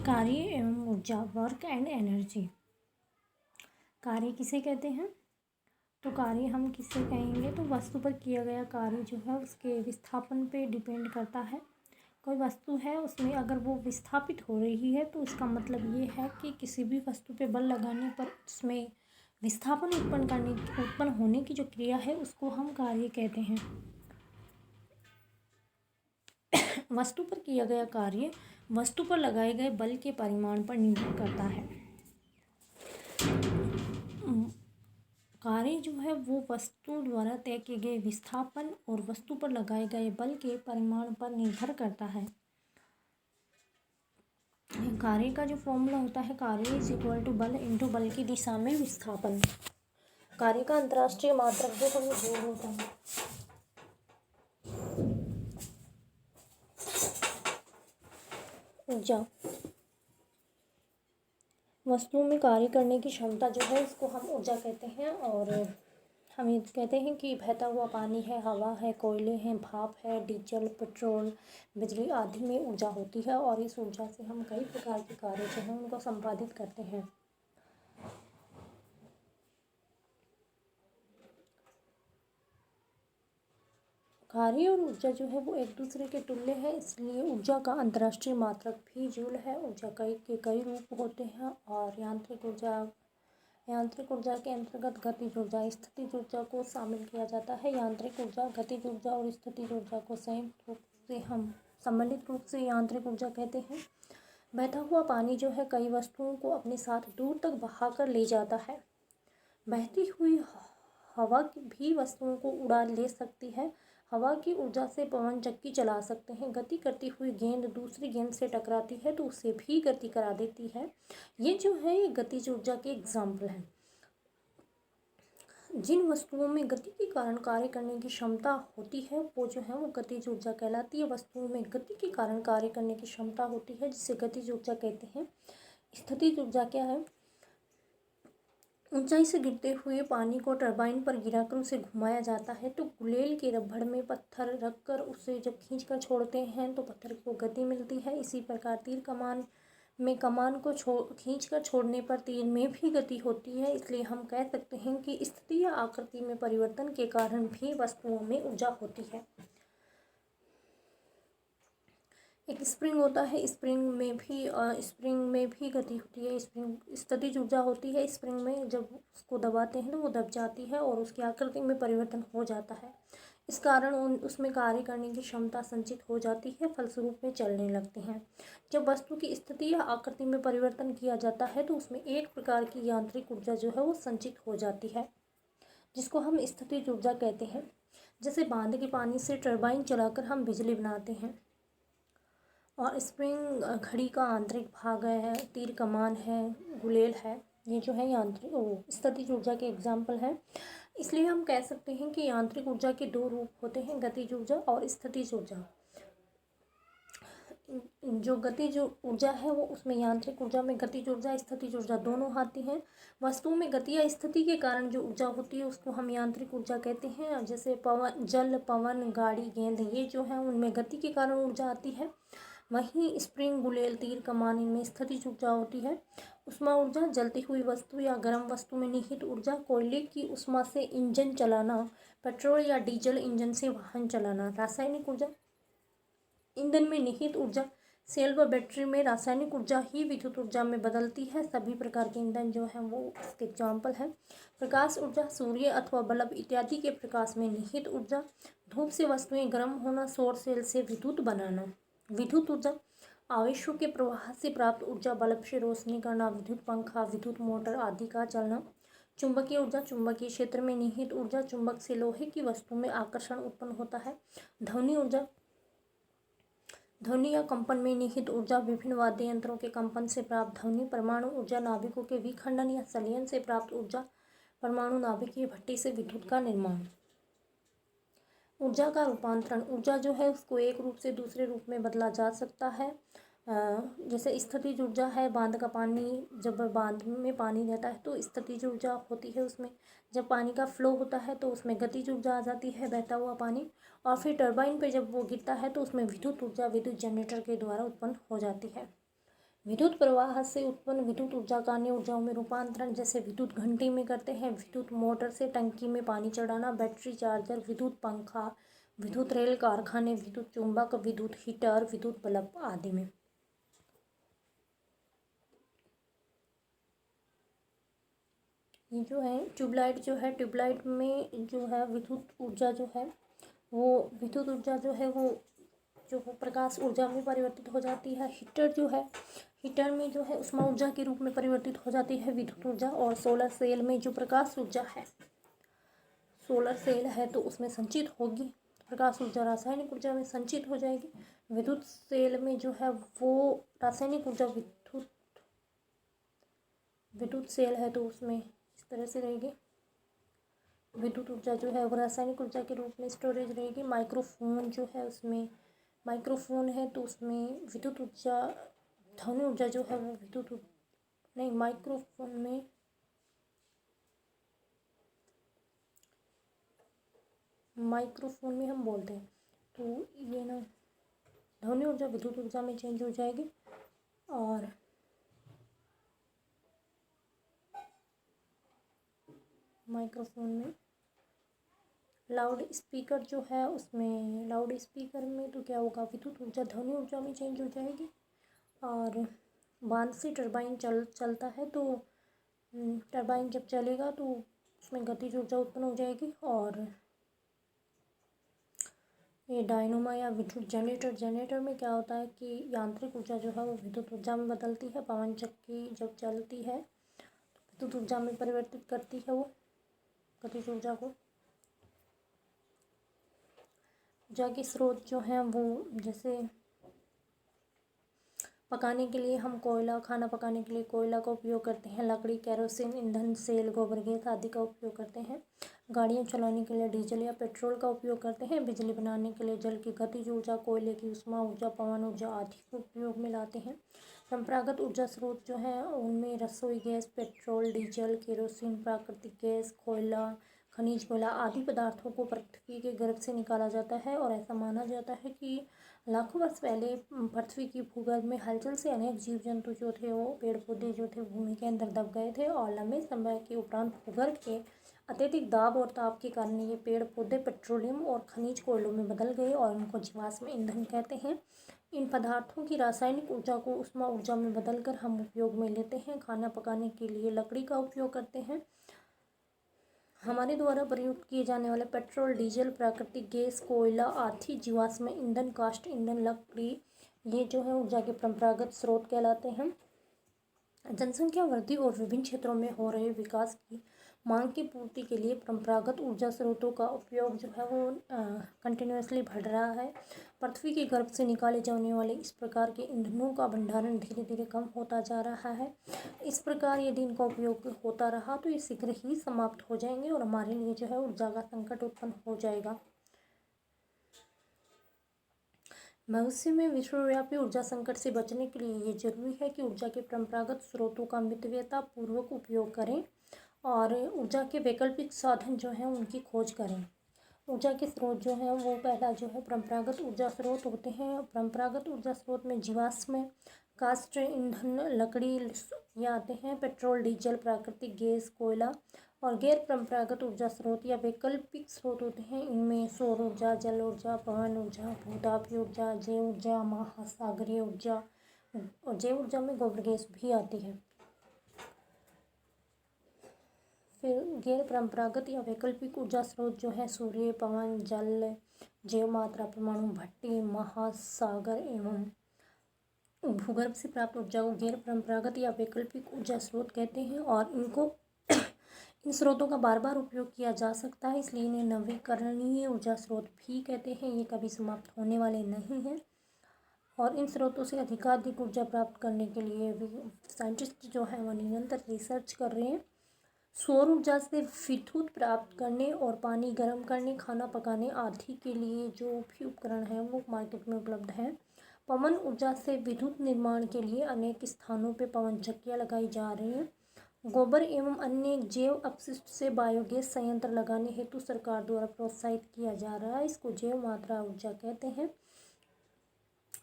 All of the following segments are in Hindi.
कार्य एवं ऊर्जा, वर्क एंड एनर्जी। कार्य किसे कहते हैं? तो कार्य हम किसे कहेंगे तो वस्तु पर किया गया कार्य जो है उसके विस्थापन पे डिपेंड करता है। कोई वस्तु है उसमें अगर वो विस्थापित हो रही है तो उसका मतलब ये है कि किसी भी वस्तु पे बल लगाने पर उसमें विस्थापन उत्पन्न होने की जो क्रिया है उसको हम कार्य कहते हैं। वस्तु पर किया गया कार्य वस्तु पर लगाए गए बल के परिमाण पर निर्भर करता है। कार्य जो है वो वस्तु द्वारा तय किए गए विस्थापन और वस्तु पर लगाए गए बल के परिमाण पर निर्भर करता है। कार्य का जो फॉर्मूला होता है, कार्य इज इक्वल टू बल इंटू बल की दिशा में विस्थापन। कार्य का अंतर्राष्ट्रीय मात्रक जो है वो जूल होता है। ऊर्जा, वस्तुओं में कार्य करने की क्षमता जो है इसको हम ऊर्जा कहते हैं। और हम ये कहते हैं कि बहता हुआ पानी है, हवा है, कोयले हैं, भाप है, डीजल, पेट्रोल, बिजली आदि में ऊर्जा होती है और इस ऊर्जा से हम कई प्रकार के कार्य जो हैं उनको संपादित करते हैं। कार्य और ऊर्जा जो है वो एक दूसरे के तुल्य है, इसलिए ऊर्जा का अंतर्राष्ट्रीय मात्रक भी जूल है। ऊर्जा कई रूप होते हैं और यांत्रिक ऊर्जा के अंतर्गत गतिज ऊर्जा, स्थितिज ऊर्जा को शामिल किया जाता है। यांत्रिक ऊर्जा, गतिज ऊर्जा और स्थितिज ऊर्जा को सम्मिलित रूप से यांत्रिक ऊर्जा कहते हैं। बहता हुआ पानी जो है कई वस्तुओं को अपने साथ दूर तक बहाकर ले जाता है। बहती हुई हवा भी वस्तुओं को उड़ा ले सकती है। हवा की ऊर्जा से पवन चक्की चला सकते हैं। गति करती हुई गेंद दूसरी गेंद से टकराती है तो उसे भी गति करा देती है। ये जो है ये गतिज ऊर्जा के एग्जाम्पल हैं। जिन वस्तुओं में गति के कारण कार्य करने की क्षमता होती है वो जो है वो गतिज ऊर्जा कहलाती है। वस्तुओं में गति के कारण कार्य करने की क्षमता होती है जिसे गतिज ऊर्जा कहते हैं। स्थितिज ऊर्जा क्या है? ऊंचाई से गिरते हुए पानी को टरबाइन पर गिराकर उसे घुमाया जाता है तो गुलेल के रबड़ में पत्थर रखकर उसे जब खींचकर छोड़ते हैं तो पत्थर को गति मिलती है। इसी प्रकार तीर कमान में कमान को खींचकर छोड़ने पर तीर में भी गति होती है। इसलिए हम कह सकते हैं कि स्थिति या आकृति में परिवर्तन के कारण भी वस्तुओं में ऊर्जा होती है। एक स्प्रिंग होता है, स्प्रिंग में भी गति होती है। स्प्रिंग स्थितिज ऊर्जा होती है। स्प्रिंग में जब उसको दबाते हैं तो वो दब जाती है और उसकी आकृति में परिवर्तन हो जाता है। इस कारण उसमें कार्य करने की क्षमता संचित हो जाती है, फलस्वरूप में चलने लगते हैं। जब वस्तु की स्थिति या आकृति में परिवर्तन किया जाता है तो उसमें एक प्रकार की यांत्रिक ऊर्जा जो है वो संचित हो जाती है जिसको हम स्थितिज ऊर्जा कहते हैं। जैसे बांध के पानी से टरबाइन चलाकर हम बिजली बनाते हैं। और स्प्रिंग घड़ी का आंतरिक भाग है, तीर कमान है, गुलेल है, ये जो है यांत्रिक स्थितिज ऊर्जा के एग्जाम्पल हैं। इसलिए हम कह सकते हैं कि यांत्रिक ऊर्जा के दो रूप होते हैं, गतिज ऊर्जा और स्थितिज ऊर्जा। जो गतिज ऊर्जा है वो उसमें यांत्रिक ऊर्जा में गतिज ऊर्जा, स्थितिज ऊर्जा दोनों आती हैं। वस्तुओं में गति या स्थिति के कारण जो ऊर्जा होती है उसको हम यांत्रिक ऊर्जा कहते हैं। जैसे जल, पवन, गाड़ी, गेंद, ये जो है उनमें गति के कारण ऊर्जा आती है। वहीं स्प्रिंग, गुलेल, तीर कमान, इनमें स्थितिज ऊर्जा होती है। उष्मा ऊर्जा, जलती हुई वस्तु या गर्म वस्तु में निहित ऊर्जा, कोयले की उष्मा से इंजन चलाना, पेट्रोल या डीजल इंजन से वाहन चलाना। रासायनिक ऊर्जा, ईंधन में निहित ऊर्जा, सेल व बैटरी में रासायनिक ऊर्जा ही विद्युत ऊर्जा में बदलती है। सभी प्रकार के ईंधन जो है वो इसके एग्जाम्पल है। प्रकाश ऊर्जा, सूर्य अथवा बल्ब इत्यादि के प्रकाश में निहित ऊर्जा। धूप से वस्तुएं गर्म होना, सौर सेल से विद्युत बनाना। विद्युत ऊर्जा, आवेशों के प्रवाह से प्राप्त ऊर्जा, बल्ब से रोशनी करना, विद्युत पंखा, विद्युत मोटर आदि का चलना। चुंबकीय ऊर्जा, चुंबकीय क्षेत्र में निहित ऊर्जा, चुंबक से लोहे की वस्तु में आकर्षण उत्पन्न होता है। ध्वनि ऊर्जा, ध्वनि या कंपन में निहित ऊर्जा, विभिन्न वाद्य यंत्रों के कंपन से प्राप्त ध्वनि। परमाणु ऊर्जा, नाभिकों के विखंडन या संलयन से प्राप्त ऊर्जा, परमाणु नाभिकीय भट्टी से विद्युत का निर्माण। ऊर्जा का रूपांतरण, ऊर्जा जो है उसको एक रूप से दूसरे रूप में बदला जा सकता है। जैसे स्थितिज ऊर्जा है, बांध का पानी, जब बांध में पानी रहता है तो स्थितिज ऊर्जा होती है उसमें। जब पानी का फ्लो होता है तो उसमें गतिज ऊर्जा आ जाती है, बहता हुआ पानी। और फिर टरबाइन पे जब वो गिरता है तो उसमें विद्युत ऊर्जा विद्युत जनरेटर के द्वारा उत्पन्न हो जाती है। विद्युत प्रवाह से उत्पन्न विद्युत ऊर्जा का अन्य ऊर्जाओं में रूपांतरण जैसे विद्युत घंटी में करते हैं, विद्युत मोटर से टंकी में पानी चढ़ाना, बैटरी चार्जर, विद्युत पंखा, विद्युत रेल कारखाने, विद्युत चुंबक, विद्युत हीटर, विद्युत बल्ब आदि में। ये जो है ट्यूबलाइट में जो है विद्युत ऊर्जा जो है वो प्रकाश ऊर्जा में परिवर्तित हो जाती है। हीटर में जो है उष्मा ऊर्जा के रूप में परिवर्तित हो जाती है विद्युत ऊर्जा। और सोलर सेल में जो प्रकाश ऊर्जा है, सोलर सेल है तो उसमें संचित होगी प्रकाश ऊर्जा, रासायनिक ऊर्जा में संचित हो जाएगी। विद्युत सेल में जो है वो रासायनिक ऊर्जा विद्युत सेल है तो उसमें इस तरह से रहेगी। विद्युत ऊर्जा जो है वो रासायनिक ऊर्जा के रूप में स्टोरेज रहेगी। माइक्रोफोन है तो उसमें विद्युत ऊर्जा, ध्वनि ऊर्जा जो है वो माइक्रोफोन में हम बोलते हैं तो ये ना ध्वनि ऊर्जा विद्युत ऊर्जा में चेंज हो जाएगी। और माइक्रोफोन में लाउड स्पीकर जो है उसमें लाउड स्पीकर में तो क्या होगा, विद्युत ऊर्जा ध्वनि ऊर्जा में चेंज हो जाएगी। और बांध से टरबाइन चलता है तो टरबाइन जब चलेगा तो उसमें गतिज ऊर्जा उत्पन्न हो जाएगी। और ये डायनोमा या विद्युत जनरेटर में क्या होता है कि यांत्रिक ऊर्जा जो है वो विद्युत ऊर्जा में बदलती है। पवन चक्की जब चलती है तो विद्युत ऊर्जा में परिवर्तित करती है वो गतिज ऊर्जा को। ऊर्जा के स्रोत जो हैं वो जैसे पकाने के लिए हम खाना पकाने के लिए कोयला का उपयोग करते हैं, लकड़ी, केरोसिन, ईंधन, सेल, गोबर गैस आदि का उपयोग करते हैं। गाड़ियाँ चलाने के लिए डीजल या पेट्रोल का उपयोग करते हैं। बिजली बनाने के लिए जल की गतिज ऊर्जा, कोयले की उष्मा ऊर्जा, पवन ऊर्जा आदि को उपयोग में लाते हैं। परंपरागत ऊर्जा स्रोत जो हैं उनमें रसोई गैस, पेट्रोल, डीजल, केरोसिन, प्राकृतिक गैस, कोयला, खनिज कोयला आदि पदार्थों को पृथ्वी के गर्भ से निकाला जाता है। और ऐसा माना जाता है कि लाखों वर्ष पहले पृथ्वी की भूगर्भ में हलचल से अनेक जीव जंतु जो थे वो पेड़ पौधे जो थे भूमि के अंदर दब गए थे। और लंबे समय के उपरांत भूगर्भ के अत्यधिक दाब और ताप के कारण ये पेड़ पौधे पेट्रोलियम और खनिज कोयलों में बदल गए और उनको जीवाश्म ईंधन कहते हैं। इन पदार्थों की रासायनिक ऊर्जा को उष्मा ऊर्जा में बदलकर हम उपयोग में लेते हैं। खाना पकाने के लिए लकड़ी का उपयोग करते हैं। हमारे द्वारा प्रयुक्त किए जाने वाले पेट्रोल, डीजल, प्राकृतिक गैस, कोयला आदि जीवाश्म ईंधन, काष्ठ ईंधन, लकड़ी ये जो है ऊर्जा के परंपरागत स्रोत कहलाते हैं। जनसंख्या वृद्धि और विभिन्न क्षेत्रों में हो रहे विकास की मांग की पूर्ति के लिए परंपरागत ऊर्जा स्रोतों का उपयोग जो है वो कंटिन्यूसली बढ़ रहा है। पृथ्वी के गर्भ से निकाले जाने वाले इस प्रकार के ईंधनों का भंडारण धीरे धीरे कम होता जा रहा है। इस प्रकार यदि इनका उपयोग होता रहा तो ये शीघ्र ही समाप्त हो जाएंगे और हमारे लिए जो है ऊर्जा का संकट उत्पन्न हो जाएगा। भविष्य में विश्वव्यापी ऊर्जा संकट से बचने के लिए ये जरूरी है कि ऊर्जा के परंपरागत स्रोतों का मितव्ययतापूर्वक उपयोग करें और ऊर्जा के वैकल्पिक साधन जो हैं उनकी खोज करें। ऊर्जा के स्रोत जो हैं वो पहला जो है परंपरागत ऊर्जा स्रोत होते हैं। परंपरागत ऊर्जा स्रोत में जीवाश्म, काष्ठ ईंधन, लकड़ी ये आते हैं। पेट्रोल, डीजल, प्राकृतिक गैस, कोयला। और गैर परंपरागत ऊर्जा स्रोत या वैकल्पिक स्रोत होते हैं। इनमें सौर ऊर्जा, जल ऊर्जा, पवन ऊर्जा, भूतापीय ऊर्जा, जैव ऊर्जा, महासागरीय ऊर्जा। और जैव ऊर्जा में गोबर गैस भी आती है। फिर गैर परंपरागत या वैकल्पिक ऊर्जा स्रोत जो है सूर्य, पवन, जल, जैव मात्रा, परमाणु भट्टी, महासागर एवं भूगर्भ से प्राप्त ऊर्जा को गैर परंपरागत या वैकल्पिक ऊर्जा स्रोत कहते हैं। और इन स्रोतों का बार बार उपयोग किया जा सकता है, इसलिए इन्हें नवीकरणीय ऊर्जा स्रोत भी कहते हैं। ये कभी समाप्त होने वाले नहीं हैं और इन स्रोतों से अधिकाधिक ऊर्जा प्राप्त करने के लिए भी साइंटिस्ट जो है वो निरंतर रिसर्च कर रहे हैं। सौर ऊर्जा से विद्युत प्राप्त करने और पानी गर्म करने, खाना पकाने आदि के लिए जो भी उपकरण हैं वो मार्केट में उपलब्ध हैं। पवन ऊर्जा से विद्युत निर्माण के लिए अनेक स्थानों पे पवन चक्कियाँ लगाई जा रही हैं। गोबर एवं अन्य जैव अपशिष्ट से बायोगैस संयंत्र लगाने हेतु सरकार द्वारा प्रोत्साहित किया जा रहा है। इसको जैव मात्रा ऊर्जा कहते हैं।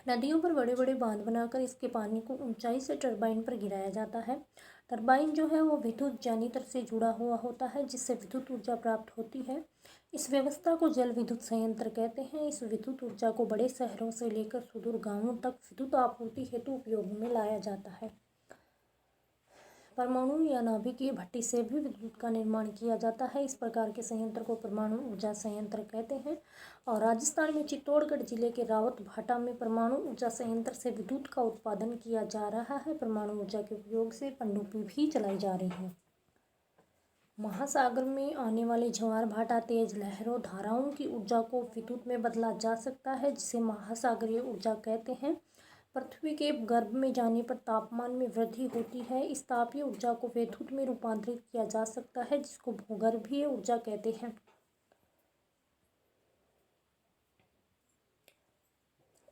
नदियों पर बड़े बड़े बांध बनाकर इसके पानी को ऊंचाई से टरबाइन पर गिराया जाता है। टरबाइन जो है वो विद्युत जनरेटर से जुड़ा हुआ होता है, जिससे विद्युत ऊर्जा प्राप्त होती है। इस व्यवस्था को जल विद्युत संयंत्र कहते हैं। इस विद्युत ऊर्जा को बड़े शहरों से लेकर सुदूर गांवों तक विद्युत आपूर्ति हेतु उपयोग में लाया जाता है। परमाणु या नाभिकीय भट्टी से भी विद्युत का निर्माण किया जाता है। इस प्रकार के संयंत्र को परमाणु ऊर्जा संयंत्र कहते हैं। और राजस्थान में चित्तौड़गढ़ जिले के रावत भाटा में परमाणु ऊर्जा संयंत्र से विद्युत का उत्पादन किया जा रहा है। परमाणु ऊर्जा के उपयोग से पनडुब्बी भी चलाई जा रही है। महासागर में आने वाले ज्वार भाटा, तेज लहरों, धाराओं की ऊर्जा को विद्युत में बदला जा सकता है, जिसे महासागरीय ऊर्जा कहते हैं। पृथ्वी के गर्भ में जाने पर तापमान में वृद्धि होती है। इस तापीय ऊर्जा को विद्युत में रूपांतरित किया जा सकता है, जिसको भूगर्भीय ऊर्जा कहते हैं।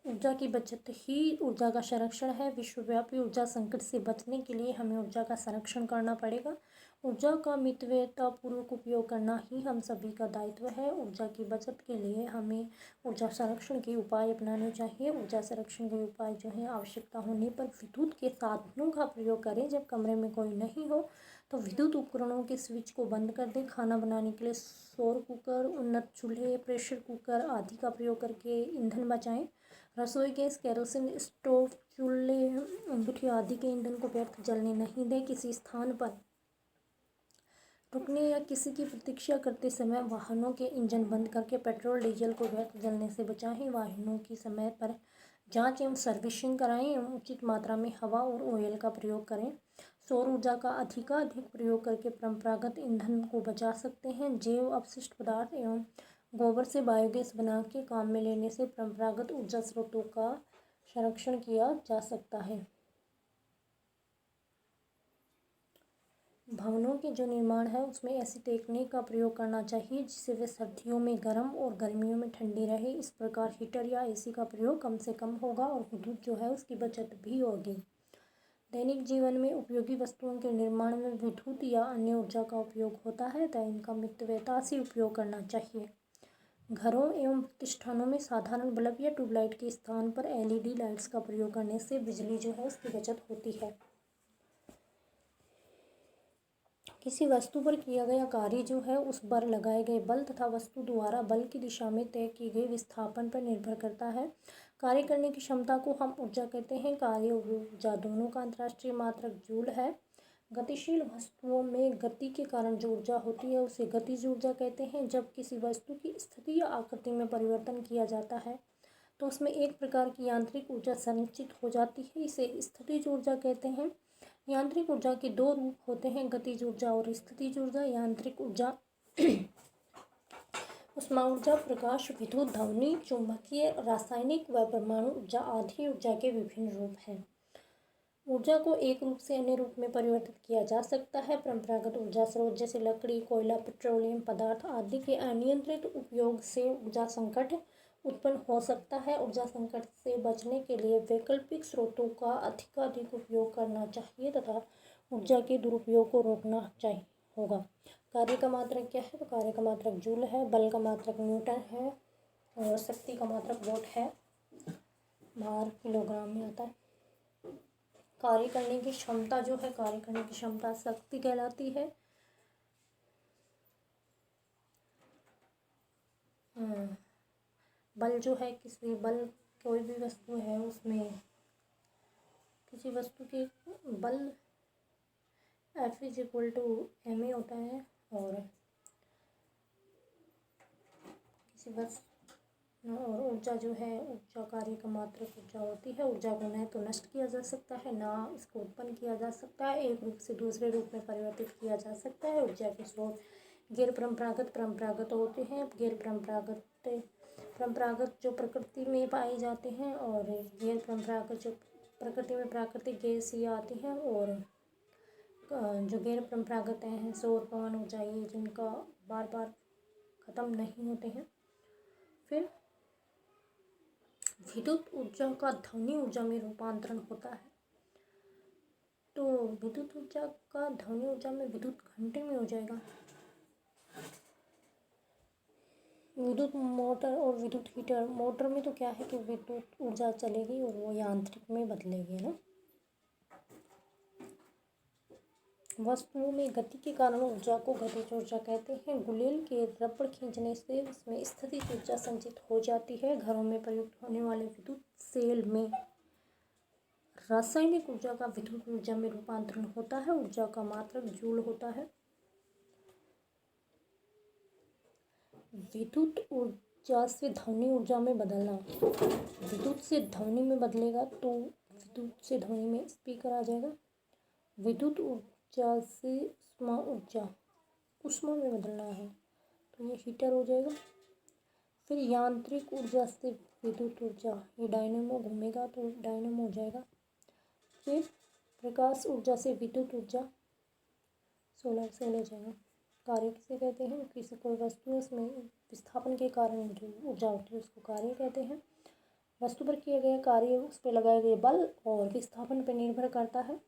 ऊर्जा की बचत ही ऊर्जा का संरक्षण है। विश्वव्यापी ऊर्जा संकट से बचने के लिए हमें ऊर्जा का संरक्षण करना पड़ेगा। ऊर्जा का मितव्ययतापूर्वक उपयोग करना ही हम सभी का दायित्व है। ऊर्जा की बचत के लिए हमें ऊर्जा संरक्षण के उपाय अपनाने चाहिए। ऊर्जा संरक्षण के उपाय जो है, आवश्यकता होने पर विद्युत के साधनों का प्रयोग करें। जब कमरे में कोई नहीं हो तो विद्युत उपकरणों के स्विच को बंद कर दें। खाना बनाने के लिए सौर कुकर, उन्नत चूल्हे, प्रेशर कुकर आदि का प्रयोग करके ईंधन बचाएं। रसोई गैस, केरोसिन स्टोव, चूल्हे, अंगूठी आदि के ईंधन को व्यर्थ जलने नहीं दें। किसी स्थान पर रुकने या किसी की प्रतीक्षा करते समय वाहनों के इंजन बंद करके पेट्रोल डीजल को व्यर्थ जलने से बचाएं। वाहनों की समय पर जांच एवं सर्विसिंग कराएं एवं उचित मात्रा में हवा और ऑयल का प्रयोग करें। सौर ऊर्जा का अधिकाधिक प्रयोग करके परंपरागत ईंधन को बचा सकते हैं। जैव अपशिष्ट पदार्थ एवं गोबर से बायोगैस बना के काम में लेने से परंपरागत ऊर्जा स्रोतों का संरक्षण किया जा सकता है। भवनों के जो निर्माण है उसमें ऐसी तकनीक का प्रयोग करना चाहिए जिससे वे सर्दियों में गर्म और गर्मियों में ठंडी रहे। इस प्रकार हीटर या एसी का प्रयोग कम से कम होगा और विद्युत जो है उसकी बचत भी होगी। दैनिक जीवन में उपयोगी वस्तुओं के निर्माण में विद्युत या अन्य ऊर्जा का उपयोग होता है, तो इनका मितव्ययता से उपयोग करना चाहिए। घरों एवं प्रतिष्ठानों में साधारण बल्ब या ट्यूबलाइट के स्थान पर एलईडी लाइट्स का प्रयोग करने से बिजली जो है उसकी बचत होती है। किसी वस्तु पर किया गया कार्य जो है उस पर लगाए गए बल तथा वस्तु द्वारा बल की दिशा में तय की गई विस्थापन पर निर्भर करता है। कार्य करने की क्षमता को हम ऊर्जा कहते हैं। कार्य और ऊर्जा दोनों का अंतर्राष्ट्रीय मात्रक जूल है। गतिशील वस्तुओं में गति के कारण जो ऊर्जा होती है उसे गतिज ऊर्जा कहते हैं। जब किसी वस्तु की स्थिति या आकृति में परिवर्तन किया जाता है तो उसमें एक प्रकार की यांत्रिक ऊर्जा संचित हो जाती है, इसे स्थितिज ऊर्जा कहते हैं। यांत्रिक ऊर्जा के दो रूप होते हैं, गतिज ऊर्जा और स्थितिज ऊर्जा। यांत्रिक ऊर्जा ऊष्मा ऊर्जा, प्रकाश, विद्युत, ध्वनि, चुंबकीय, रासायनिक व परमाणु ऊर्जा आदि ऊर्जा के विभिन्न रूप हैं। ऊर्जा को एक रूप से अन्य रूप में परिवर्तित किया जा सकता है। परंपरागत ऊर्जा स्रोत जैसे लकड़ी, कोयला, पेट्रोलियम पदार्थ आदि के अनियंत्रित उपयोग से ऊर्जा संकट उत्पन्न हो सकता है। ऊर्जा संकट से बचने के लिए वैकल्पिक स्रोतों का अधिकाधिक उपयोग करना चाहिए तथा ऊर्जा के दुरुपयोग को रोकना चाहिए होगा। कार्य का मात्रक क्या है? तो कार्य का मात्रक जूल है, बल का मात्रक न्यूटन है और शक्ति का मात्रक वोट है। भार किलोग्राम में आता है। कार्य करने की क्षमता जो है, कार्य करने की क्षमता शक्ति कहलाती है। बल जो है, किसी बल कोई भी वस्तु है उसमें किसी वस्तु के बल F = ma होता है और किसी वस्तु और ऊर्जा जो है, ऊर्जा कार्य का मात्रक ऊर्जा होती है। ऊर्जा को न तो नष्ट किया जा सकता है ना इसको उत्पन्न किया जा सकता है, एक रूप से दूसरे रूप में परिवर्तित किया जा सकता है। ऊर्जा के स्रोत गैर परंपरागत होते हैं। गैर परंपरागत जो प्रकृति में पाए जाते हैं और गैर परंपरागत जो प्रकृति में प्राकृतिक गैस ही आती हैं। और जो गैर परंपरागत हैं सौर, पवन ऊर्जा, ये जिनका बार बार ख़त्म नहीं होते हैं। फिर विद्युत ऊर्जा का ध्वनि ऊर्जा में रूपांतरण होता है। तो विद्युत ऊर्जा का ध्वनि ऊर्जा में विद्युत घंटे में हो जाएगा। विद्युत मोटर और विद्युत हीटर। मोटर में तो क्या है कि विद्युत ऊर्जा चलेगी और वो यांत्रिक में बदलेगी, है ना। वस्तुओं में गति के कारण ऊर्जा को गतिज ऊर्जा कहते हैं। गुलेल के रबड़ खींचने से उसमें स्थितिज ऊर्जा संचित हो जाती है। घरों में प्रयुक्त होने वाले विद्युत सेल में रासायनिक ऊर्जा का विद्युत ऊर्जा में रूपांतरण होता है। ऊर्जा का मात्रक जूल होता है। विद्युत ऊर्जा से ध्वनि ऊर्जा में बदलना। विद्युत से ध्वनि में बदलेगा तो विद्युत से ध्वनि में स्पीकर आ जाएगा। विद्युत ऊर्जा से ऊष्मा में बदलना है तो ये हीटर हो जाएगा। फिर यांत्रिक ऊर्जा से विद्युत ऊर्जा, ये डायनेमो घूमेगा तो डायनेमो हो जाएगा। फिर प्रकाश ऊर्जा से विद्युत ऊर्जा, सोलर सेल हो जाएगा। कार्य किसे कहते हैं? किसी कोई वस्तु उसमें विस्थापन के कारण जो ऊर्जा होती है उसको कार्य कहते हैं। वस्तु पर किया गया कार्य उस पर लगाए गए बल और विस्थापन पर निर्भर करता है।